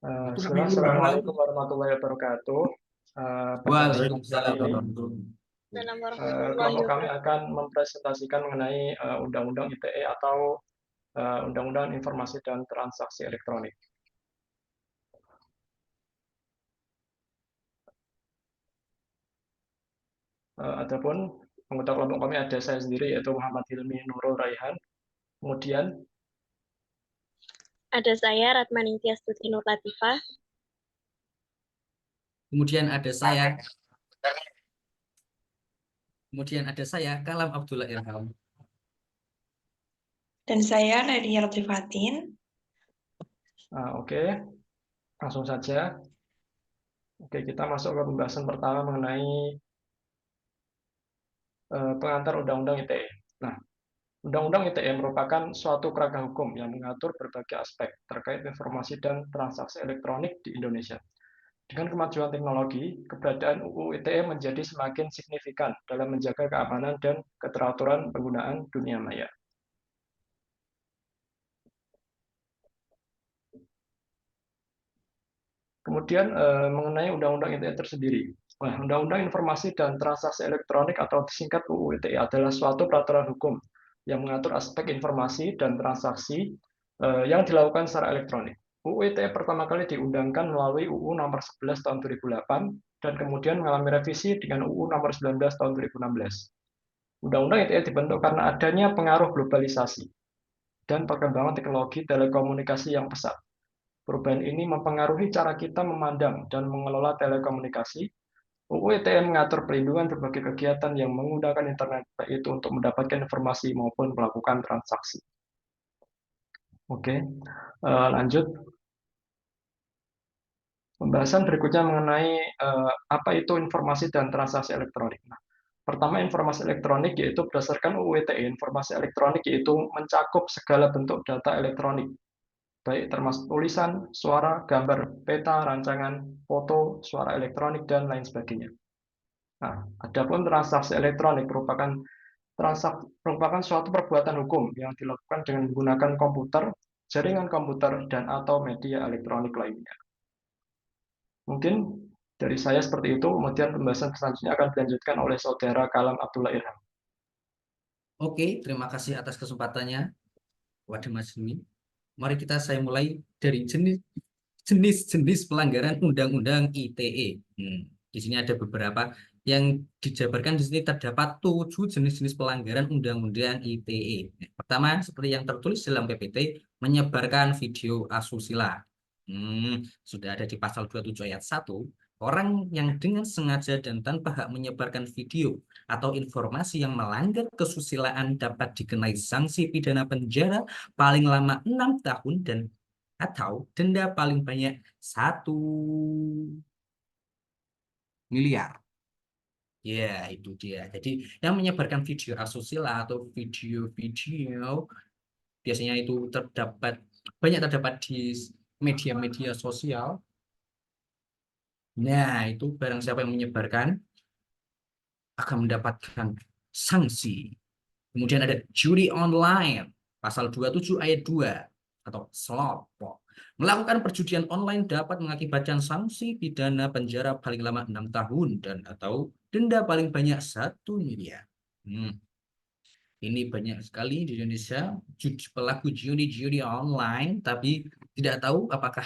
Bismillah, Assalamualaikum warahmatullahi wabarakatuh. Pada kesempatan kali ini, kelompok kami akan mempresentasikan mengenai Undang-Undang ITE atau Undang-Undang Informasi dan Transaksi Elektronik. Adapun anggota kelompok kami ada saya sendiri yaitu Muhammad Hilmi Nurul Raihan. Kemudian ada saya Ratmaning Tiastuti Nur Latifah. Kemudian ada saya Kalam Abdullah Irham. Dan saya Nadia Latifatin. Oke, langsung saja. Oke, kita masuk ke pembahasan pertama mengenai pengantar Undang-Undang ITE. Nah, Undang-Undang ITE merupakan suatu kerangka hukum yang mengatur berbagai aspek terkait informasi dan transaksi elektronik di Indonesia. Dengan kemajuan teknologi, keberadaan UU ITE menjadi semakin signifikan dalam menjaga keamanan dan keteraturan penggunaan dunia maya. Kemudian mengenai Undang-Undang ITE tersendiri. Undang-Undang Informasi dan Transaksi Elektronik atau disingkat UU ITE adalah suatu peraturan hukum yang mengatur aspek informasi dan transaksi yang dilakukan secara elektronik. UU ITE pertama kali diundangkan melalui UU Nomor 11 Tahun 2008 dan kemudian mengalami revisi dengan UU Nomor 19 Tahun 2016. Undang-Undang ITE dibentuk karena adanya pengaruh globalisasi dan perkembangan teknologi telekomunikasi yang pesat. Perubahan ini mempengaruhi cara kita memandang dan mengelola telekomunikasi. UU ITE mengatur perlindungan berbagai kegiatan yang menggunakan internet, baik itu untuk mendapatkan informasi maupun melakukan transaksi. Oke, lanjut. Pembahasan berikutnya mengenai apa itu informasi dan transaksi elektronik. Nah, pertama, informasi elektronik yaitu berdasarkan UU ITE, informasi elektronik yaitu mencakup segala bentuk data elektronik, baik termasuk tulisan, suara, gambar, peta, rancangan, foto, suara elektronik, dan lain sebagainya. Nah, adapun transaksi elektronik merupakan suatu perbuatan hukum yang dilakukan dengan menggunakan komputer, jaringan komputer, dan atau media elektronik lainnya. Mungkin dari saya seperti itu, kemudian pembahasan selanjutnya akan dilanjutkan oleh Saudara Kalam Abdullah Irham. Oke, terima kasih atas kesempatannya, Wadah Mas Hilmi. Mari saya mulai dari jenis-jenis pelanggaran Undang-Undang ITE. Di sini ada beberapa yang dijabarkan. Di sini terdapat 7 jenis-jenis pelanggaran Undang-Undang ITE. Pertama, seperti yang tertulis dalam PPT, menyebarkan video asusila. Sudah ada di pasal 27 ayat 1. Orang yang dengan sengaja dan tanpa hak menyebarkan video atau informasi yang melanggar kesusilaan dapat dikenai sanksi pidana penjara paling lama 6 tahun dan atau denda paling banyak 1 miliar. Ya, itu dia. Jadi yang menyebarkan video asusila atau video-video biasanya itu banyak terdapat di media-media sosial. Nah, itu barang siapa yang menyebarkan akan mendapatkan sanksi. Kemudian ada judi online, pasal 27 ayat 2 atau slot. Melakukan perjudian online dapat mengakibatkan sanksi pidana penjara paling lama 6 tahun dan atau denda paling banyak 1 miliar. Ini banyak sekali di Indonesia pelaku judi online, tapi tidak tahu apakah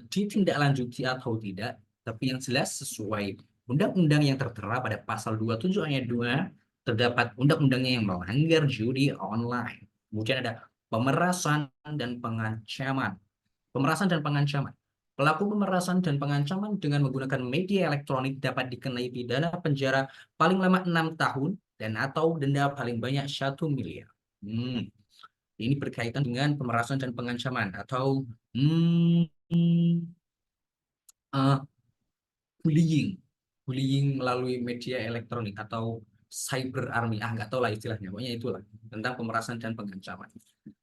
ditindaklanjuti atau tidak. Tapi yang jelas sesuai undang-undang yang tertera pada pasal 27 ayat 2 terdapat undang-undangnya yang melanggar judi online. Kemudian ada pemerasan dan pengancaman. Pemerasan dan pengancaman. Pelaku pemerasan dan pengancaman dengan menggunakan media elektronik dapat dikenai pidana penjara paling lama 6 tahun dan atau denda paling banyak 1 miliar. Ini berkaitan dengan pemerasan dan pengancaman atau bullying melalui media elektronik atau cyber army, nggak tahu lah istilahnya, pokoknya itulah tentang pemerasan dan pengancaman.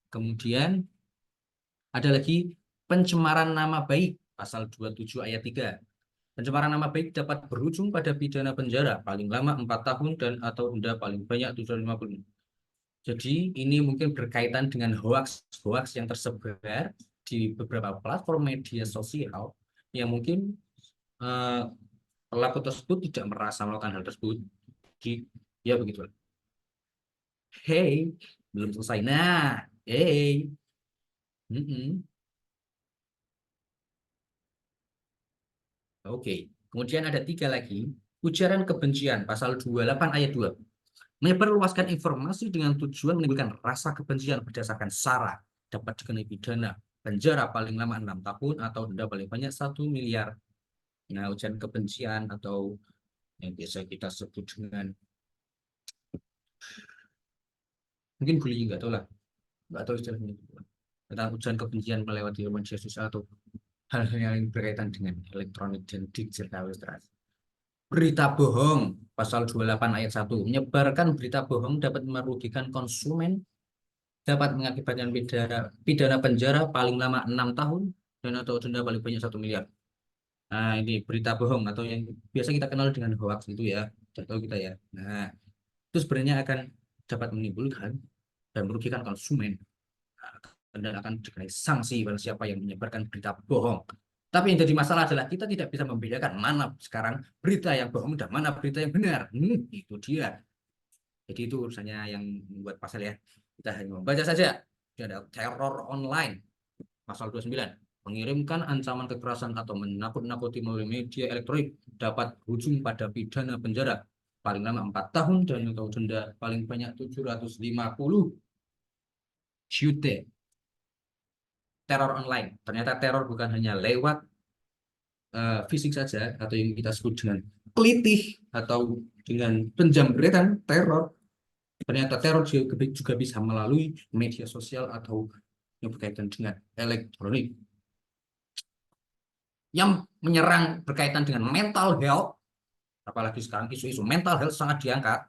Kemudian ada lagi pencemaran nama baik, pasal 27 ayat 3. Pencemaran nama baik dapat berujung pada pidana penjara paling lama 4 tahun dan atau denda paling banyak 750. Jadi ini mungkin berkaitan dengan hoaks yang tersebar di beberapa platform media sosial yang mungkin pelaku tersebut tidak merasa melakukan hal tersebut. Ya begitu. Hey, belum selesai. Nah, hey. Oke. Kemudian ada 3 lagi. Ujaran kebencian, pasal 28 ayat 2. Menyebarluaskan informasi dengan tujuan menimbulkan rasa kebencian berdasarkan sara dapat dikenai pidana penjara paling lama 6 tahun atau denda paling banyak 1 miliar. Nah, ujaran kebencian atau yang biasa kita sebut dengan mungkin bullying, nggak tahu lah, nggak tahu istilahnya, tentang ujaran kebencian melewati media sosial atau hal-hal yang berkaitan dengan elektronik dan digital literasi. Berita bohong, pasal 28 ayat 1. Menyebarkan berita bohong dapat merugikan konsumen, dapat mengakibatkan pidana penjara paling lama 6 tahun, dan atau denda paling banyak 1 miliar. Nah, ini berita bohong atau yang biasa kita kenal dengan hoax itu ya, tahu kita ya. Nah, itu sebenarnya akan dapat menimbulkan dan merugikan konsumen. Dan akan dikenai sanksi pada siapa yang menyebarkan berita bohong. Tapi yang jadi masalah adalah kita tidak bisa membedakan mana sekarang berita yang bohong dan mana berita yang benar. Itu dia. Jadi itu urusannya yang membuat pasal ya. Kita hanya membaca saja. Ada teror online. Pasal 29. Mengirimkan ancaman kekerasan atau menakut-nakuti melalui media elektronik dapat berujung pada pidana penjara paling lama 4 tahun dan atau denda paling banyak 750 juta. Teror online. Ternyata teror bukan hanya lewat fisik saja atau yang kita sebut dengan kelitih atau dengan penjambretan teror. Ternyata teror juga bisa melalui media sosial atau yang berkaitan dengan elektronik. Yang menyerang berkaitan dengan mental health, apalagi sekarang isu-isu mental health sangat diangkat.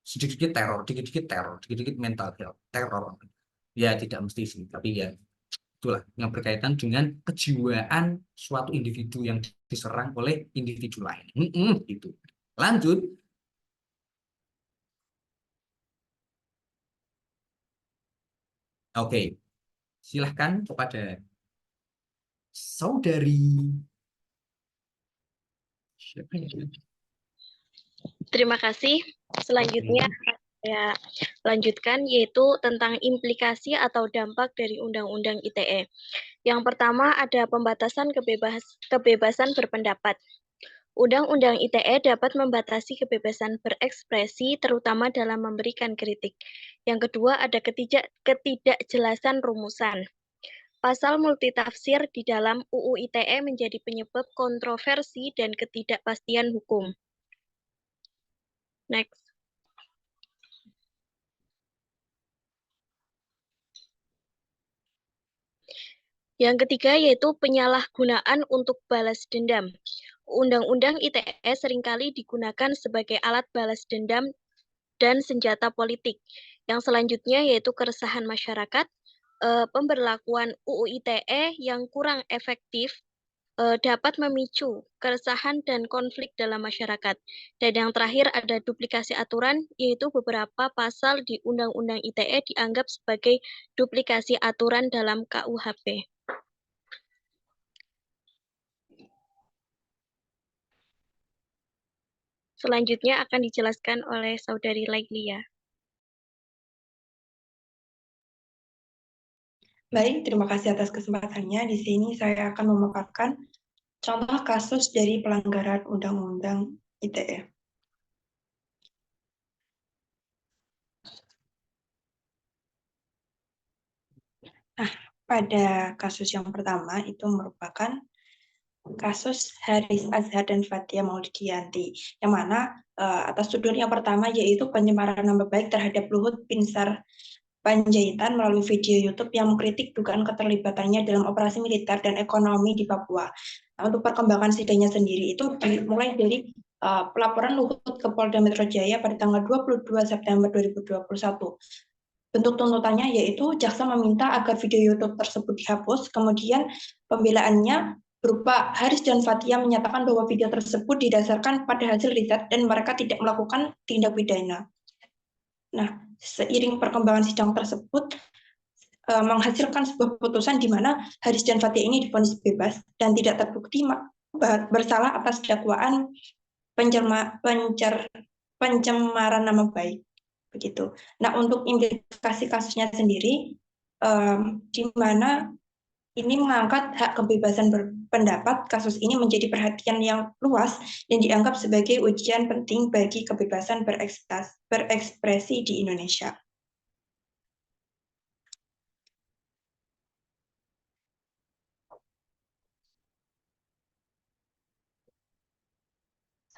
Sedikit-sedikit teror, dikit-dikit teror, dikit-dikit mental health, teror. Ya tidak mesti sih, tapi ya itulah yang berkaitan dengan kejiwaan suatu individu yang diserang oleh individu lain. Itu. Lanjut. Oke. Silahkan kepada saudari. Siapa ya? Terima kasih. Selanjutnya saya lanjutkan, yaitu tentang implikasi atau dampak dari Undang-Undang ITE. Yang pertama ada pembatasan kebebasan berpendapat. Undang-Undang ITE dapat membatasi kebebasan berekspresi, terutama dalam memberikan kritik. Yang kedua ada ketidakjelasan rumusan. Pasal multitafsir di dalam UU ITE menjadi penyebab kontroversi dan ketidakpastian hukum. Next. Yang ketiga yaitu penyalahgunaan untuk balas dendam. Undang-Undang ITE seringkali digunakan sebagai alat balas dendam dan senjata politik. Yang selanjutnya yaitu keresahan masyarakat, pemberlakuan UU ITE yang kurang efektif dapat memicu keresahan dan konflik dalam masyarakat. Dan yang terakhir ada duplikasi aturan, yaitu beberapa pasal di Undang-Undang ITE dianggap sebagai duplikasi aturan dalam KUHP. Selanjutnya akan dijelaskan oleh Saudari Laiglia. Baik, terima kasih atas kesempatannya. Di sini saya akan memaparkan contoh kasus dari pelanggaran Undang-Undang ITE. Nah, pada kasus yang pertama itu merupakan kasus Haris Azhar dan Fathia Maulidiyanti, yang mana atas tuduhan yang pertama yaitu pencemaran nama baik terhadap Luhut Binsar Panjaitan melalui video YouTube yang mengkritik dugaan keterlibatannya dalam operasi militer dan ekonomi di Papua. Nah, untuk perkembangan sidangnya sendiri itu dimulai dari pelaporan Luhut ke Polda Metro Jaya pada tanggal 22 September 2021. Bentuk tuntutannya yaitu jaksa meminta agar video YouTube tersebut dihapus, kemudian pembelaannya berupa Haris dan Fathia menyatakan bahwa video tersebut didasarkan pada hasil riset dan mereka tidak melakukan tindak pidana. Nah, seiring perkembangan sidang tersebut, menghasilkan sebuah putusan di mana Haris dan Fathia ini divonis bebas dan tidak terbukti bersalah atas dakwaan pencemaran nama baik begitu. Nah, untuk implikasi kasusnya sendiri, di mana ini mengangkat hak kebebasan berpendapat, kasus ini menjadi perhatian yang luas dan dianggap sebagai ujian penting bagi kebebasan berekspresi di Indonesia.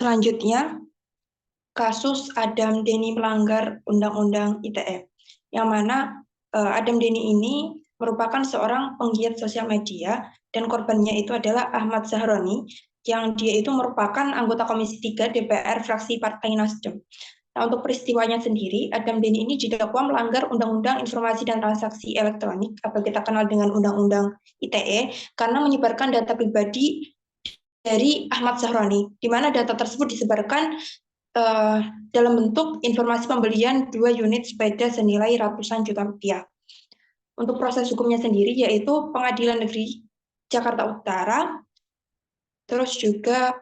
Selanjutnya, kasus Adam Denny melanggar Undang-Undang ITE, yang mana Adam Denny ini merupakan seorang penggiat sosial media dan korbannya itu adalah Ahmad Zahroni, yang dia itu merupakan anggota Komisi 3 DPR fraksi Partai Nasdem. Nah, untuk peristiwanya sendiri, Adam Denny ini didakwa melanggar Undang-Undang Informasi dan Transaksi Elektronik atau kita kenal dengan Undang-Undang ITE karena menyebarkan data pribadi dari Ahmad Zahroni, di mana data tersebut disebarkan dalam bentuk informasi pembelian 2 unit sepeda senilai ratusan juta rupiah. Untuk proses hukumnya sendiri yaitu Pengadilan Negeri Jakarta Utara, terus juga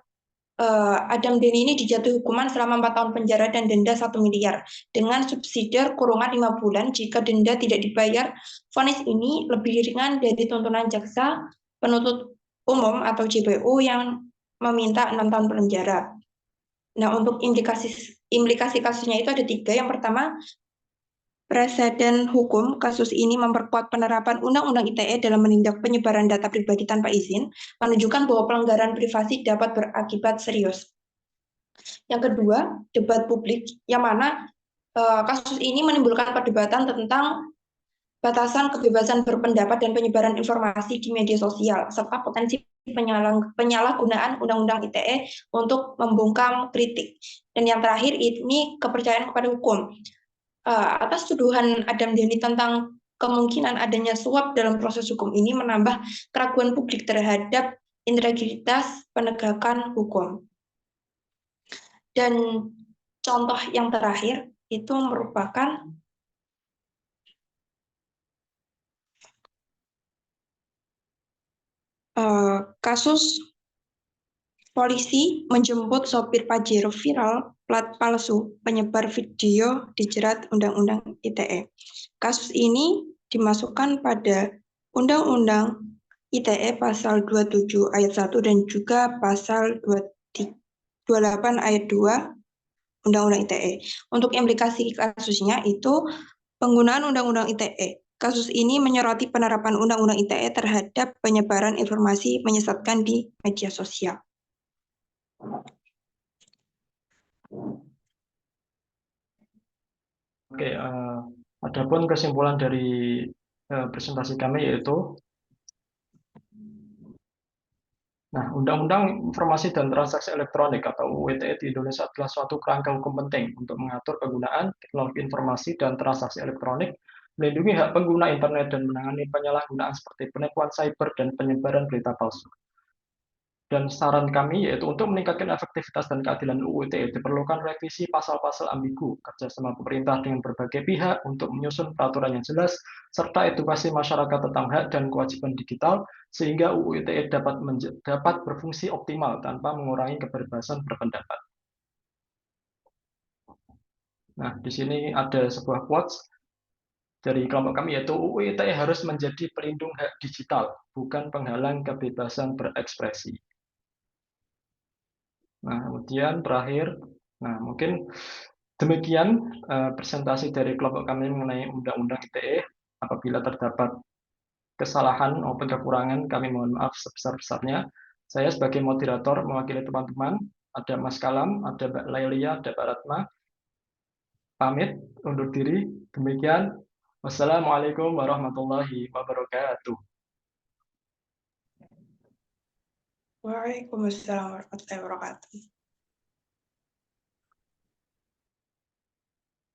Adam Denny ini dijatuhi hukuman selama 4 tahun penjara dan denda 1 miliar dengan subsidiar kurungan 5 bulan jika denda tidak dibayar. Vonis ini lebih ringan dari tuntutan jaksa penuntut umum atau JPU yang meminta 6 tahun penjara. Nah, untuk implikasi kasusnya itu ada 3. Yang pertama, preseden hukum kasus ini memperkuat penerapan Undang-Undang ITE dalam menindak penyebaran data pribadi tanpa izin, menunjukkan bahwa pelanggaran privasi dapat berakibat serius. Yang kedua, debat publik, yang mana kasus ini menimbulkan perdebatan tentang batasan kebebasan berpendapat dan penyebaran informasi di media sosial, serta potensi penyalahgunaan Undang-Undang ITE untuk membungkam kritik. Dan yang terakhir ini kepercayaan kepada hukum. Atas tuduhan Adam Denny tentang kemungkinan adanya suap dalam proses hukum ini menambah keraguan publik terhadap integritas penegakan hukum. Dan contoh yang terakhir itu merupakan kasus polisi menjemput sopir Pajero viral plat palsu penyebar video dijerat Undang-Undang ITE. Kasus ini dimasukkan pada Undang-Undang ITE pasal 27 ayat 1 dan juga pasal 28 ayat 2 Undang-Undang ITE. Untuk implikasi kasusnya itu penggunaan Undang-Undang ITE. Kasus ini menyoroti penerapan Undang-Undang ITE terhadap penyebaran informasi menyesatkan di media sosial. Oke, adapun kesimpulan dari presentasi kami yaitu, Undang-Undang Informasi dan Transaksi Elektronik atau UU ITE di Indonesia adalah suatu kerangka hukum penting untuk mengatur penggunaan teknologi informasi dan transaksi elektronik, melindungi hak pengguna internet dan menangani penyalahgunaan seperti penipuan cyber dan penyebaran berita palsu. Dan saran kami yaitu untuk meningkatkan efektivitas dan keadilan UU ITE diperlukan revisi pasal-pasal ambigu, kerjasama pemerintah dengan berbagai pihak untuk menyusun peraturan yang jelas, serta edukasi masyarakat tentang hak dan kewajiban digital, sehingga UU ITE dapat berfungsi optimal tanpa mengurangi kebebasan berpendapat. Nah, di sini ada sebuah quotes dari kelompok kami yaitu UU ITE harus menjadi pelindung hak digital, bukan penghalang kebebasan berekspresi. Nah, kemudian terakhir, mungkin demikian presentasi dari kelompok kami mengenai Undang-Undang ITE. Apabila terdapat kesalahan maupun kekurangan, kami mohon maaf sebesar-besarnya. Saya sebagai moderator mewakili teman-teman, ada Mas Kalam, ada Mbak Lailia, ada Mbak Ratma. Pamit undur diri. Demikian. Wassalamualaikum warahmatullahi wabarakatuh. Waalaikumsalam warahmatullahi wabarakatuh.